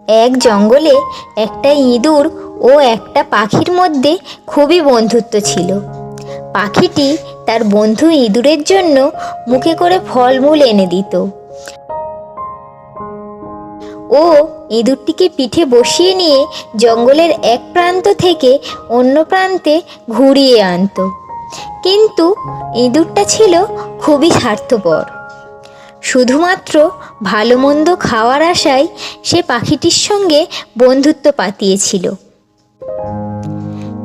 এক জঙ্গলে একটা ইঁদুর ও একটা পাখির মধ্যে খুবই বন্ধুত্ব ছিল। পাখিটি তার বন্ধু ইঁদুরের জন্য মুখে করে ফলমূল এনে দিত ও ইঁদুরটিকে পিঠে বসিয়ে নিয়ে জঙ্গলের এক প্রান্ত থেকে অন্য প্রান্তে ঘুরিয়ে আনত। কিন্তু ইঁদুরটা ছিল খুবই স্বার্থপর। শুধুমাত্র ভালো মন্দ খাওয়ার আশায় সে পাখিটির সঙ্গে বন্ধুত্ব পাতিয়েছিল।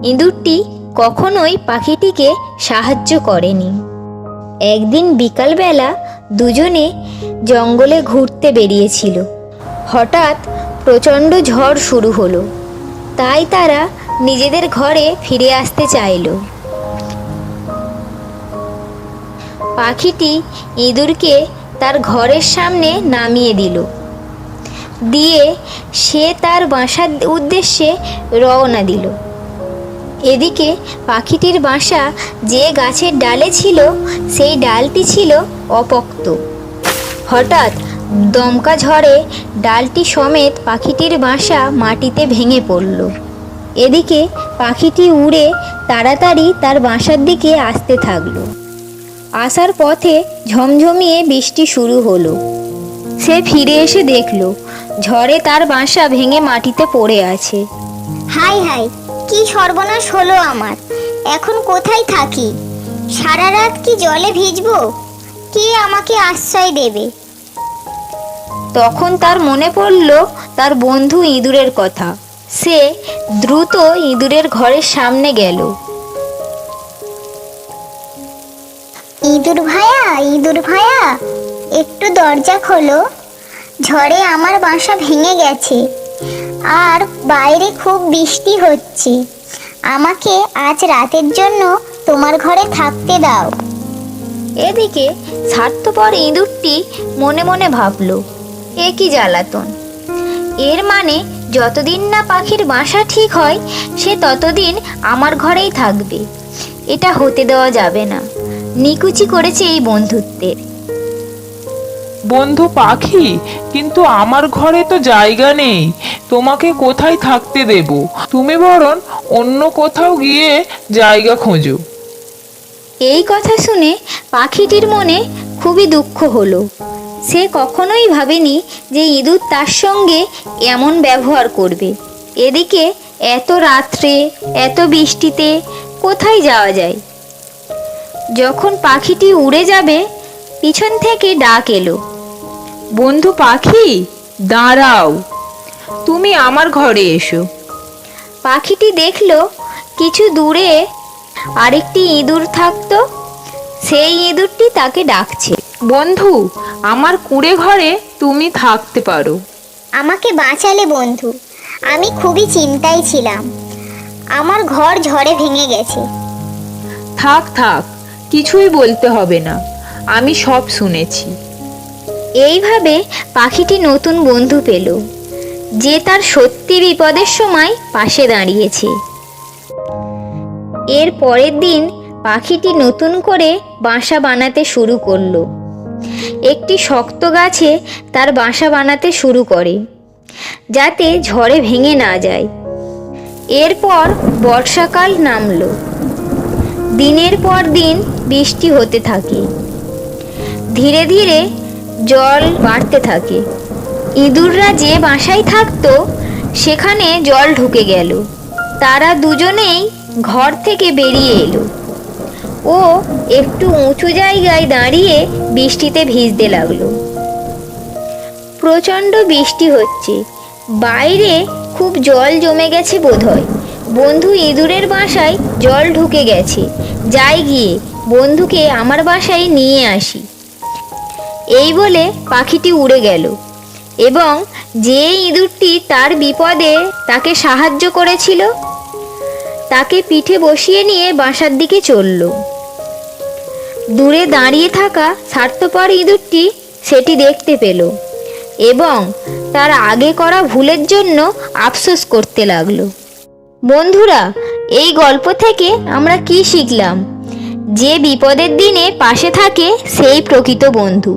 ইঁদুরটি কখনোই পাখিটিকে সাহায্য করেনি। একদিন বিকালবেলা দুজনে জঙ্গলে ঘুরতে বেরিয়েছিল। হঠাৎ প্রচণ্ড ঝড় শুরু হলো, তাই তারা নিজেদের ঘরে ফিরে আসতে চাইল। পাখিটি ইঁদুরকে তার ঘরের সামনে নামিয়ে দিয়ে সে তার বাসার উদ্দেশ্যে রওনা দিল। এদিকে পাখিটির বাসা যে গাছের ডালে ছিল সেই ডালটি ছিল অপোক্ত। হঠাৎ দমকা ঝড়ে ডালটি সমেত পাখিটির বাসা মাটিতে ভেঙে পড়ল। এদিকে পাখিটি উড়ে তাড়াতাড়ি তার বাসার দিকে আসতে থাকলো। আসার পথে ঝমঝমিয়ে বৃষ্টি শুরু হলো। সে ফিরে এসে দেখল ঝড়ে তার বাসা ভেঙে মাটিতে পড়ে আছে। হাই হাই, কি সর্বনাশ হলো আমার! এখন কোথায় থাকি? সারা রাত কি জলে ভিজবো? কে আমাকে আশ্রয় দেবে? তখন তার মনে পড়ল তার বন্ধু ইঁদুরের কথা। সে দ্রুত ইঁদুরের ঘরের সামনে গেল। ইঁদুর ভাইয়া, একটু দরজা খোলো। ঝড়ে আমার বাসা ভেঙে গেছে আর বাইরে খুব বৃষ্টি হচ্ছে। আমাকে আজ রাতের জন্য তোমার ঘরে থাকতে দাও। এদিকে স্বার্থপর ইঁদুরটি মনে মনে ভাবল, এ কি জ্বালাতন! এর মানে যতদিন না পাখির বাসা ঠিক হয় সে ততদিন আমার ঘরেই থাকবে। এটা হতে দেওয়া যাবে না। নিকুচি করেছে এই বন্ধুত্বের। বন্ধু পাখি, কিন্তু আমার ঘরে তো জায়গা নেই, তোমাকে কোথায় থাকতে দেব? তুমি বরং অন্য কোথাও গিয়ে জায়গা খোঁজো। এই কথা শুনে পাখিটির মনে খুবই দুঃখ হলো। সে কখনোই ভাবেনি যে ইঁদুর তার সঙ্গে এমন ব্যবহার করবে। এদিকে এত রাত্রে এত বৃষ্টিতে কোথায় যাওয়া যায়? যখন পাখিটি উড়ে যাবে পিছন থেকে ডাক এলো, বন্ধু পাখি, দাঁড়াও, তুমি আমার ঘরে এসো। পাখিটি দেখল কিছু দূরে আরেকটি ইঁদুর থাকতো। সেই ইঁদুরটি তাকে ডাকছে, বন্ধু, আমার কুঁড়ে ঘরে তুমি থাকতে পারো। আমাকে বাঁচালে বন্ধু, আমি খুবই চিন্তায় ছিলাম। আমার ঘর ঝড়ে ভেঙে গেছে। থাক থাক, কিছুই বলতে হবে না, আমি সব শুনেছি। এইভাবে পাখিটি নতুন বন্ধু পেল, যে তার সত্যি বিপদের সময় পাশে দাঁড়িয়েছে। এর পরের দিন পাখিটি নতুন করে বাসা বানাতে শুরু করলো। একটি শক্ত গাছে তার বাসা বানাতে শুরু করে, যাতে ঝড়ে ভেঙে না যায়। এরপর বর্ষাকাল নামলো। দিনের পর দিন বৃষ্টি হতে থাকে। ধীরে ধীরে জল বাড়তে থাকে। ইঁদুররা যে বাসায় থাকতো সেখানে জল ঢুকে গেল। তারা দুজনেই ঘর থেকে বেরিয়ে এলো ও একটু উঁচু জায়গায় দাঁড়িয়ে বৃষ্টিতে ভিজতে লাগলো। প্রচণ্ড বৃষ্টি হচ্ছে, বাইরে খুব জল জমে গেছে বোধহয়। বন্ধু ইঁদুরের বাসায় জল ঢুকে গেছে, যাই গিয়ে বন্ধুকে আমার বাসায় নিয়ে আসি। এই বলে পাখিটি উড়ে গেল এবং যে ইঁদুরটি তার বিপদে তাকে সাহায্য করেছিল তাকে পিঠে বসিয়ে নিয়ে বাসার দিকে চলল। দূরে দাঁড়িয়ে থাকা স্বার্থপর ইঁদুরটি সেটি দেখতে পেল এবং তার আগে করা ভুলের জন্য আফসোস করতে লাগলো। বন্ধুরা, এই গল্প থেকে আমরা কি শিখলাম? যে বিপদের দিনে পাশে থাকে সেই প্রকৃত বন্ধু।